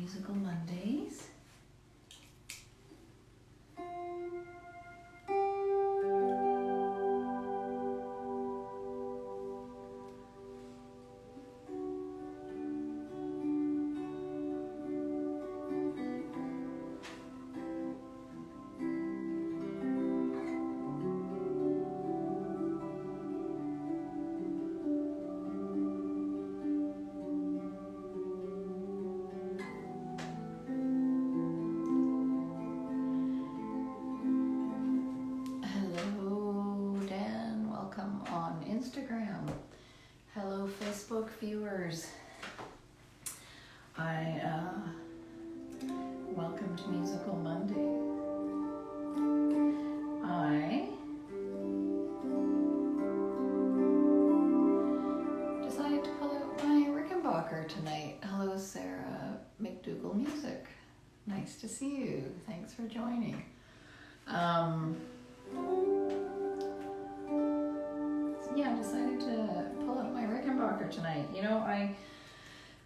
Musical Mondays. Instagram. Hello, Facebook viewers. Welcome to Musical Monday. I decided to pull out my Rickenbacker tonight. Hello, Sarah McDougall Music. Nice to see you. Thanks for joining. I decided to pull out my Rickenbacker tonight. You know, I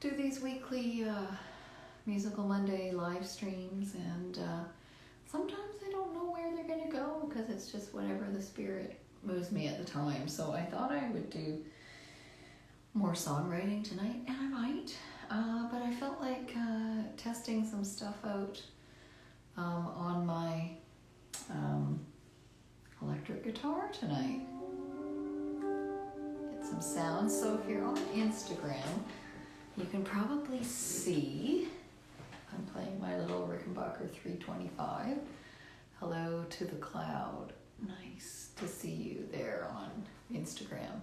do these weekly Musical Monday live streams, and sometimes I don't know where they're going to go because it's just whatever the spirit moves me at the time. So I thought I would do more songwriting tonight, and I might. But I felt like testing some stuff out on my electric guitar tonight. Some sounds. So if you're on Instagram, you can probably see I'm playing my little Rickenbacker 325. Hello to the cloud. Nice to see you there on Instagram.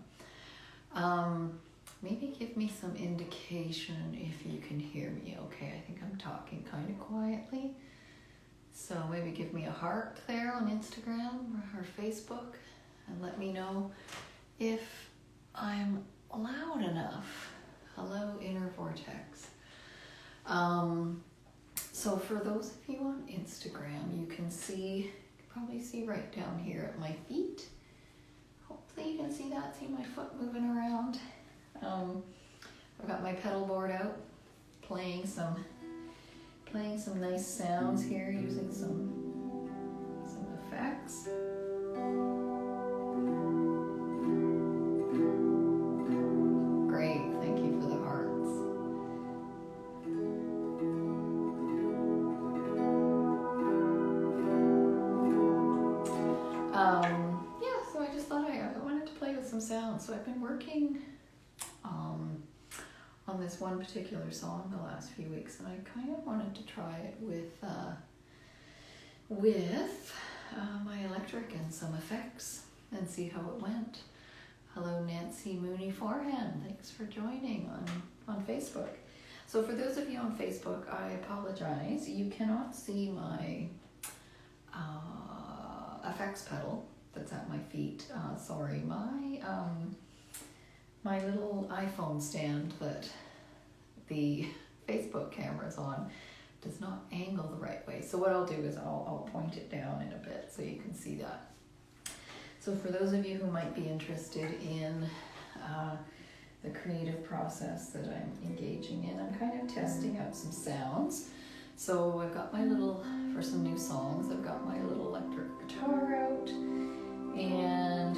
Maybe give me some indication if you can hear me okay. I think I'm talking kind of quietly. So maybe give me a heart there on Instagram or Facebook and let me know if I'm loud enough. Hello, Inner Vortex. So for those of you on Instagram, you can probably see right down here at my feet. Hopefully you can see that, see my foot moving around. I've got my pedal board out, playing some nice sounds here, using some effects. So I've been working on this one particular song the last few weeks, and I kind of wanted to try it with my electric and some effects and see how it went. Hello, Nancy Mooney Forehand. Thanks for joining on Facebook. So for those of you on Facebook, I apologize. You cannot see my effects pedal that's at my feet. Sorry, my little iPhone stand that the Facebook camera's on does not angle the right way. So what I'll do is I'll point it down in a bit so you can see that. So for those of you who might be interested in the creative process that I'm engaging in, I'm kind of testing out some sounds. So I've got for some new songs, I've got my little electric guitar out. And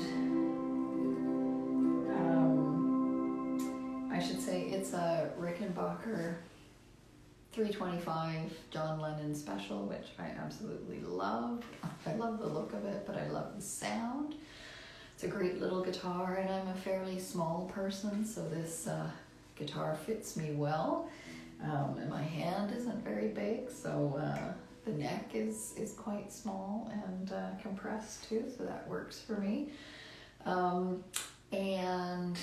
I should say it's a Rickenbacker 325 John Lennon special, which I absolutely love. I love the look of it, but I love the sound. It's a great little guitar, and I'm a fairly small person, so this guitar fits me well. And my hand isn't very big, so the neck is quite small and compressed too, so that works for me. And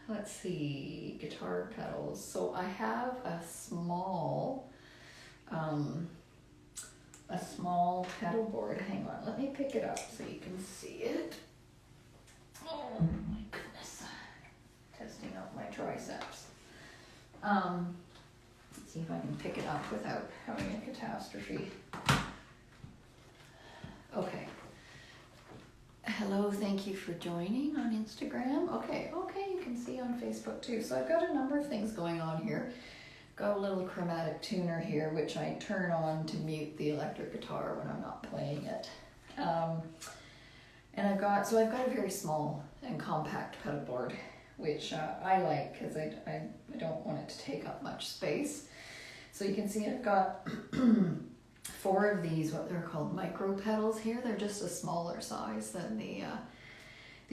let's see, guitar pedals. So I have a small pedal board. Hang on, let me pick it up so you can see it. Oh my goodness. Testing out my triceps. Let's see if I can pick it up without having a catastrophe. Okay. Hello, thank you for joining on Instagram. Okay, you can see on Facebook too. So I've got a number of things going on here. got a little chromatic tuner here, which I turn on to mute the electric guitar when I'm not playing it. And I've got a very small and compact pedal board, which I like because I don't want it to take up much space. So you can see I've got 4 of these, what they're called micro pedals here. They're just a smaller size than the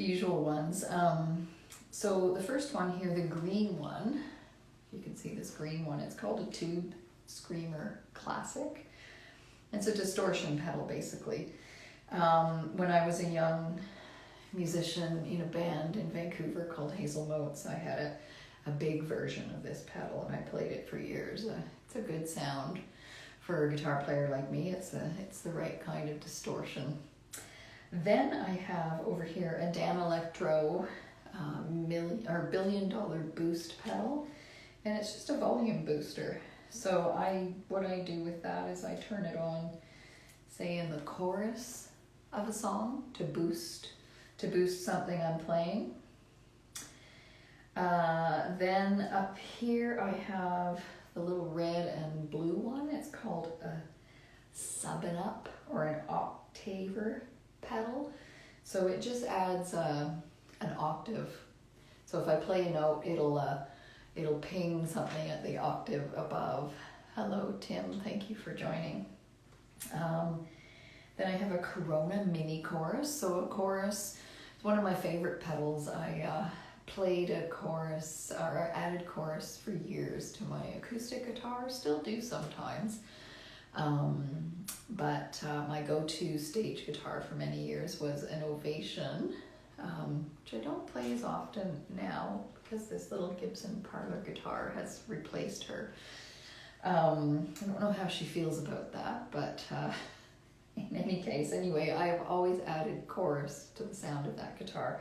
usual ones. So the first one here, the green one, you can see this green one, it's called a Tube Screamer Classic. It's a distortion pedal basically. When I was a young musician in a band in Vancouver called Hazel Motes, I had a big version of this pedal and I played it for years. It's a good sound for a guitar player like me. It's the right kind of distortion. Then I have over here a Dan Electro $1 billion boost pedal, and it's just a volume booster. So what I do with that is I turn it on, say in the chorus of a song to boost something I'm playing. Then up here I have the little red and blue one. It's called a subbing up or an octaver pedal. So it just adds an octave. So if I play a note, it'll ping something at the octave above. Hello Tim, thank you for joining. Then I have a Corona mini chorus. So a chorus is one of my favorite pedals. I played a chorus or added chorus for years to my acoustic guitar, still do sometimes. But my go-to stage guitar for many years was an Ovation, which I don't play as often now because this little Gibson parlor guitar has replaced her. I don't know how she feels about that, but in any case, anyway, I've always added chorus to the sound of that guitar.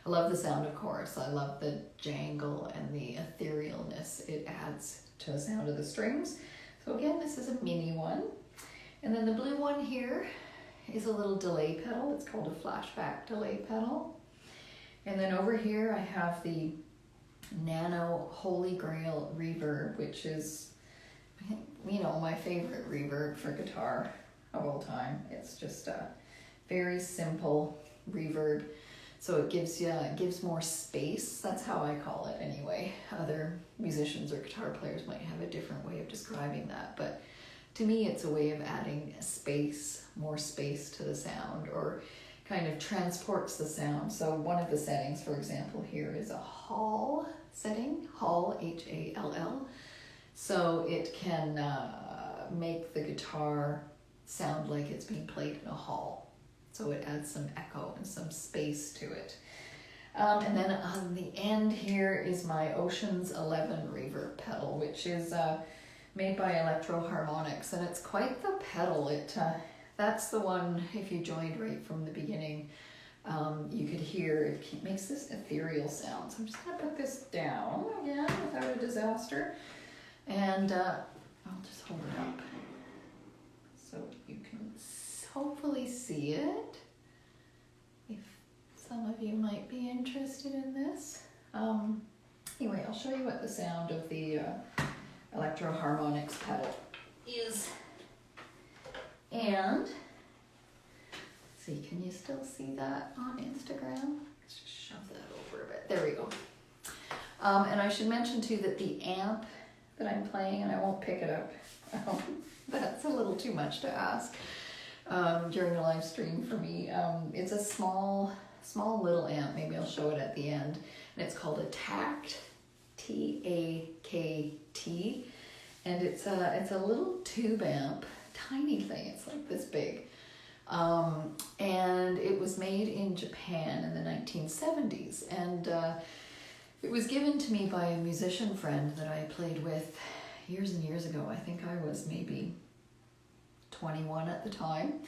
I love the sound of chorus. I love the jangle and the etherealness it adds to the sound of the strings. So again, this is a mini one. And then the blue one here is a little delay pedal. It's called a flashback delay pedal. And then over here I have the Nano Holy Grail reverb, which is, my favorite reverb for guitar of all time. It's just a very simple reverb. So it gives more space. That's how I call it anyway. Other musicians or guitar players might have a different way of describing that, but to me it's a way of adding space, more space to the sound, or kind of transports the sound. So one of the settings, for example, here is a hall setting, hall, H-A-L-L. So it can make the guitar sound like it's being played in a hall. So it adds some echo and some space to it. And then on the end here is my Oceans 11 reverb pedal, which is made by Electro Harmonics, and it's quite the pedal. That's the one, if you joined right from the beginning, you could hear it makes this ethereal sound. So I'm just gonna put this down again without a disaster, and I'll just hold it up so you can hopefully see it, if some of you might be interested in this. Anyway, I'll show you what the sound of the Electro Harmonics pedal is. And see, can you still see that on Instagram? Let's just shove that over a bit. There we go. And I should mention too that the amp that I'm playing, and I won't pick it up, that's a little too much to ask during a live stream for me. It's a small little amp. Maybe I'll show it at the end. And it's called a Takt, T-A-K-T. And it's a little tube amp, tiny thing. It's like this big. And it was made in Japan in the 1970s. And it was given to me by a musician friend that I played with years and years ago. I think I was maybe 21 at the time.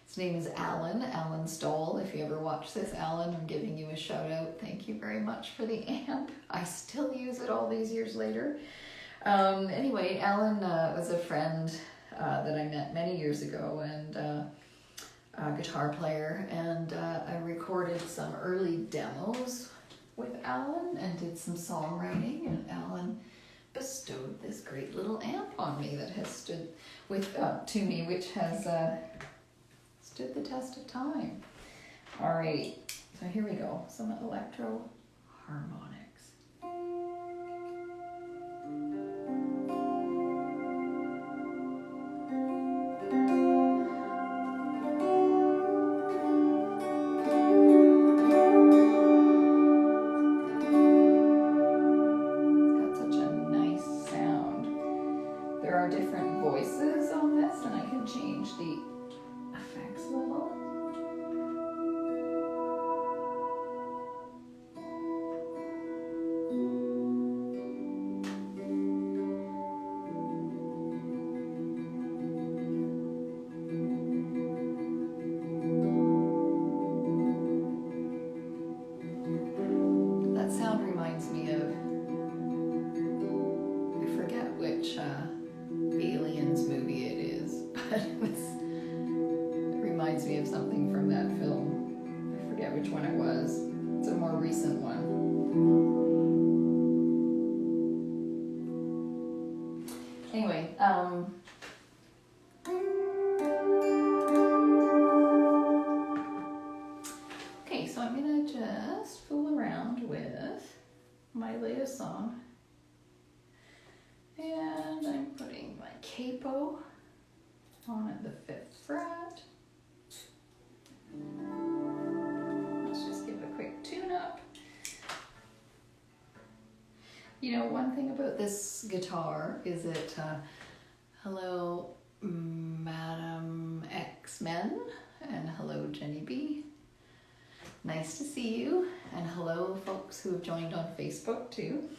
His name is Alan Stoll. If you ever watch this, Alan, I'm giving you a shout out. Thank you very much for the amp. I still use it all these years later. Anyway, Alan was a friend that I met many years ago, and a guitar player, and I recorded some early demos with Alan and did some songwriting, and Alan bestowed this great little amp on me that has stood to me, which has stood the test of time. Alrighty, so here we go. Some Electro Harmonics. Different voices on this, and I can change the effects level. That sound reminds me of, I forget which Aliens movie it is, but it reminds me of something from that film. I forget which one it was. It's a more recent one. Anyway, okay, so I'm gonna just fool around with my latest song. And I'm putting my capo on at the 5th fret. Let's just give a quick tune up. You know, one thing about this guitar is it, hello Madam X-Men, and hello Jenny B. Nice to see you, and hello folks who have joined on Facebook too.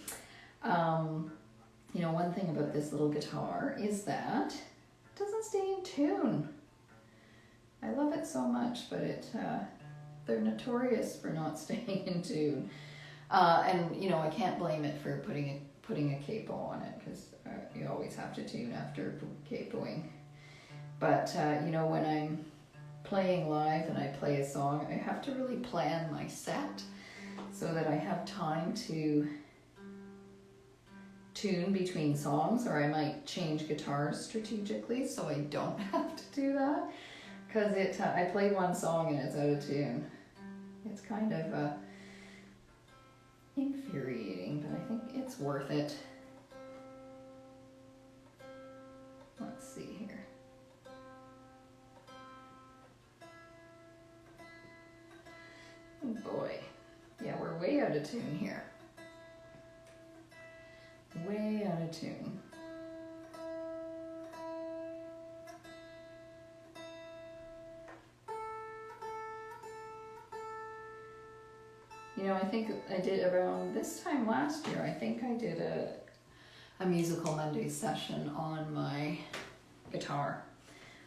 You know, one thing about this little guitar is that it doesn't stay in tune. I love it so much, but they're notorious for not staying in tune. And you know, I can't blame it for putting a capo on it, because you always have to tune after capoing. But you know, when I'm playing live and I play a song, I have to really plan my set so that I have time to tune between songs, or I might change guitars strategically so I don't have to do that, because I play one song and it's out of tune. It's kind of infuriating, but I think it's worth it. Let's see here. Oh boy, yeah, we're way out of tune here. Way out of tune. You know, I think I did around this time last year, I think I did a Musical Monday session on my guitar,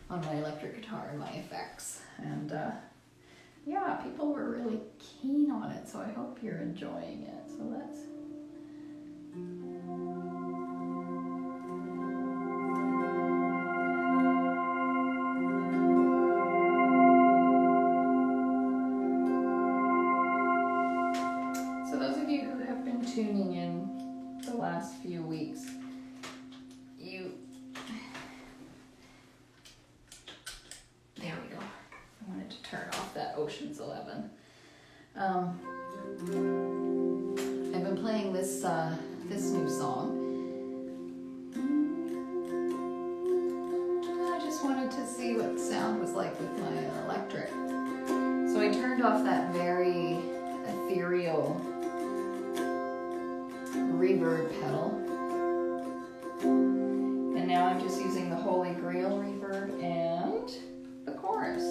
on my electric guitar and my effects. And yeah, people were really keen on it, so I hope you're enjoying it. So let's... tuning in the last few weeks, there we go. I wanted to turn off that Ocean's 11. I've been playing this new song. I just wanted to see what the sound was like with my electric. So I turned off that very ethereal reverb pedal, and now I'm just using the Holy Grail reverb and the chorus.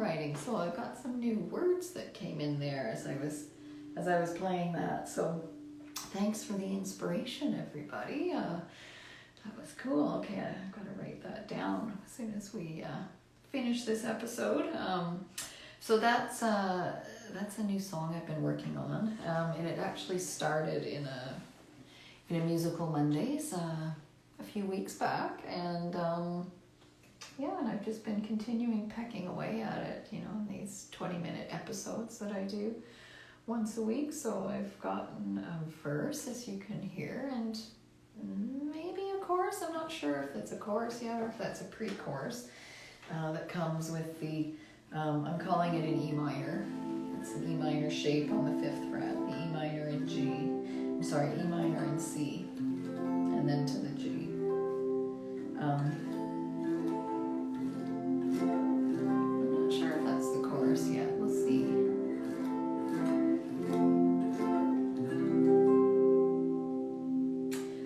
songwriting. So I got some new words that came in there as I was playing that. So thanks for the inspiration, everybody. That was cool. Okay, I've got to write that down as soon as we finish this episode. So that's a new song I've been working on, and it actually started in a musical Mondays a few weeks back, and and I've just been continuing pecking away at it, in these 20-minute episodes that I do once a week. So I've gotten a verse, as you can hear, and maybe a chorus. I'm not sure if it's a chorus yet or if that's a pre-chorus that comes with the, I'm calling it an E minor. It's an E minor shape on the 5th fret, the E minor and G. E minor and C, and then to the G. I'm not sure if that's the chorus yet. We'll see.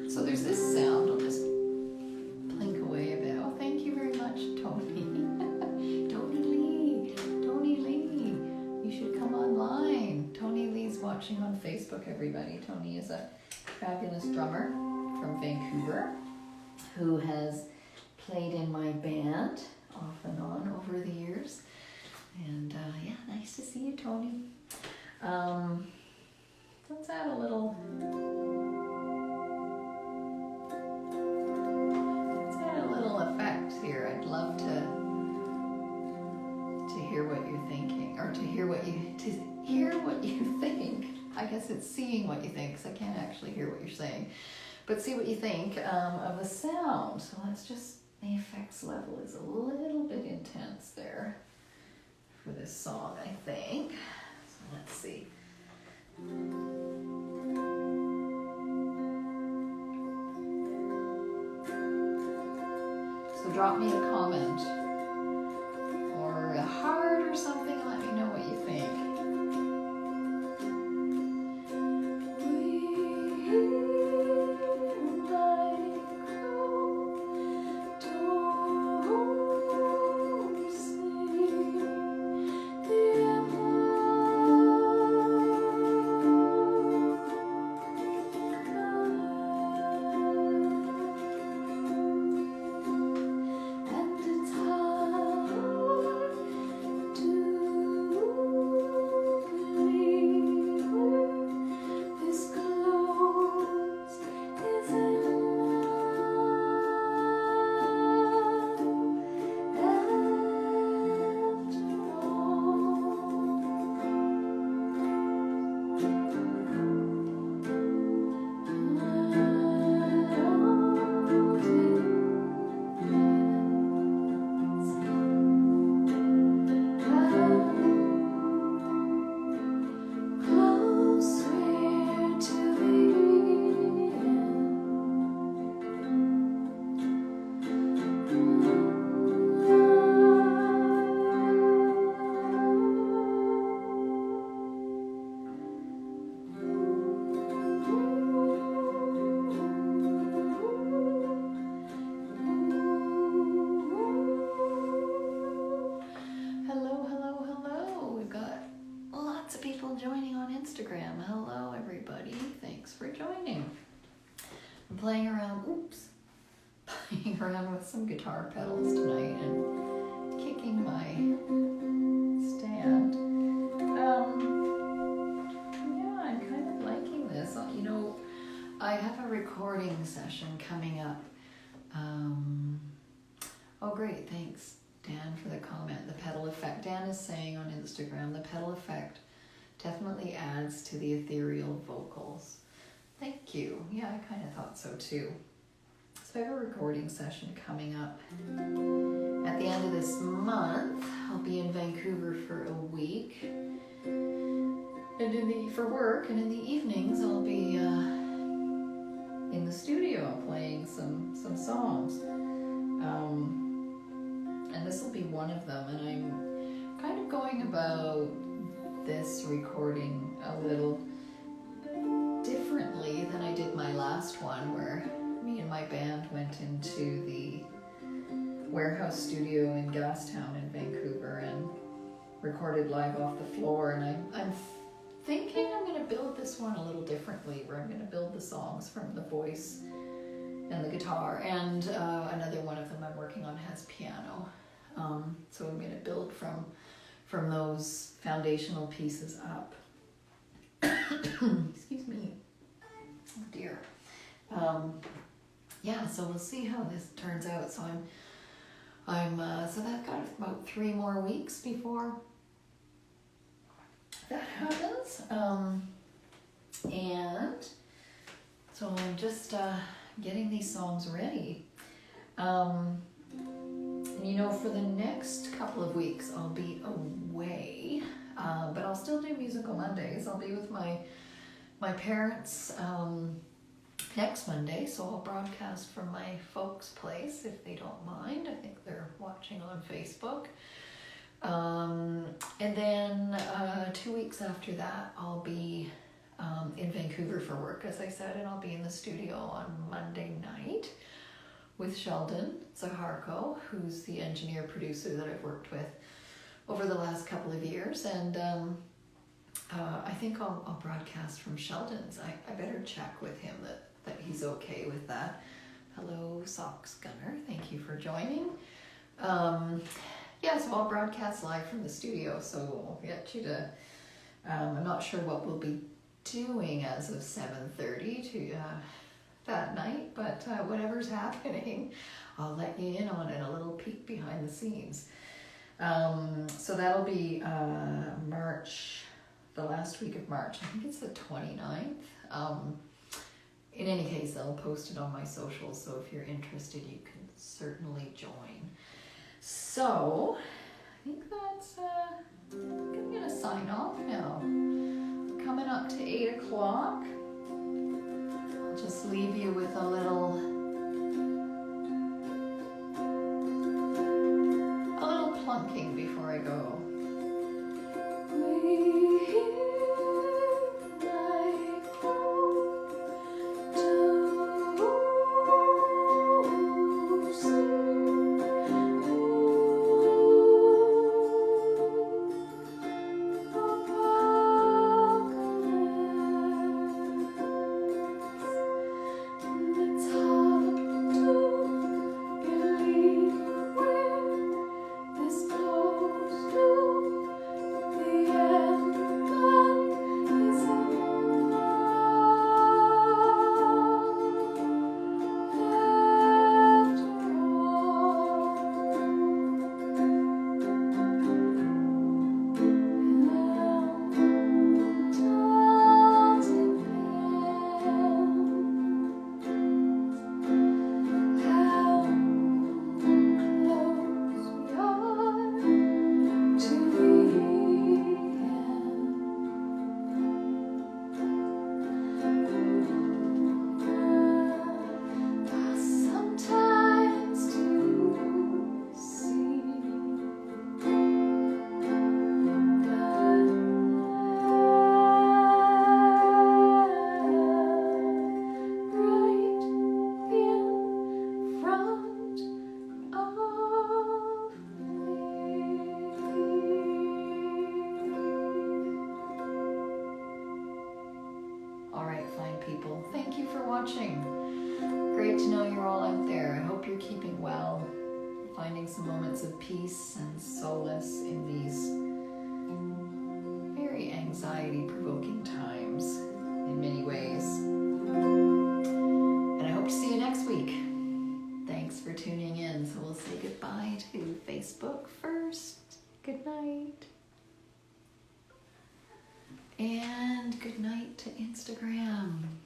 So there's this sound. I'll just plink away a bit. Oh, thank you very much, Tony. Tony Lee. You should come online. Tony Lee's watching on Facebook, everybody. Tony is a fabulous drummer from Vancouver who has played in my band off and on over the years. And nice to see you, Tony. Let's add a little effect here. I'd love to hear what you're thinking, or to hear what you think. I guess it's seeing what you think, because I can't actually hear what you're saying. But see what you think of the sound. So let's just, the effects level is a little bit intense there for this song, I think. So let's see. So drop me a comment or a heart or something, and let me know what you think. Around with some guitar pedals tonight and kicking my stand. I'm kind of liking this. I have a recording session coming up. Oh great, thanks Dan for the comment. The pedal effect. Dan is saying on Instagram, the pedal effect definitely adds to the ethereal vocals. Thank you. Yeah, I kind of thought so too. So I have a recording session coming up at the end of this month. I'll be in Vancouver for a week, and for work, and in the evenings I'll be in the studio playing some songs. And this will be one of them, and I'm kind of going about this recording a little differently than I did my last one, where me and my band went into the warehouse studio in Gastown in Vancouver, and recorded live off the floor, and I'm thinking I'm going to build this one a little differently, where I'm going to build the songs from the voice and the guitar, and another one of them I'm working on has piano. So I'm going to build from those foundational pieces up. Excuse me. Oh dear. Yeah, so we'll see how this turns out. So so that got about 3 more weeks before that happens. And so I'm just getting these songs ready. And you know, for the next couple of weeks I'll be away, but I'll still do Musical Mondays. I'll be with my parents next Monday, so I'll broadcast from my folks' place if they don't mind. I think they're watching on Facebook. And then 2 weeks after that, I'll be in Vancouver for work, as I said, and I'll be in the studio on Monday night with Sheldon Zaharko, who's the engineer producer that I've worked with over the last couple of years. And I think I'll broadcast from Sheldon's. I better check with him that he's okay with that. Hello, Socks Gunner. Thank you for joining. Yeah, so I'll broadcast live from the studio, so we'll get you to... I'm not sure what we'll be doing as of 7:30 to that night, but whatever's happening, I'll let you in on it, a little peek behind the scenes. So that'll be March, the last week of March. I think it's the 29th. In any case, I'll post it on my socials, so if you're interested, you can certainly join. So, I think that's, I'm going to sign off now. Coming up to 8 o'clock. I'll just leave you with a little plunking before I go. People. Thank you for watching. Great to know you're all out there. I hope you're keeping well, finding some moments of peace and solace in these very anxiety-provoking times in many ways. And I hope to see you next week. Thanks for tuning in. So we'll say goodbye to Facebook first. Good night. And good night to Instagram.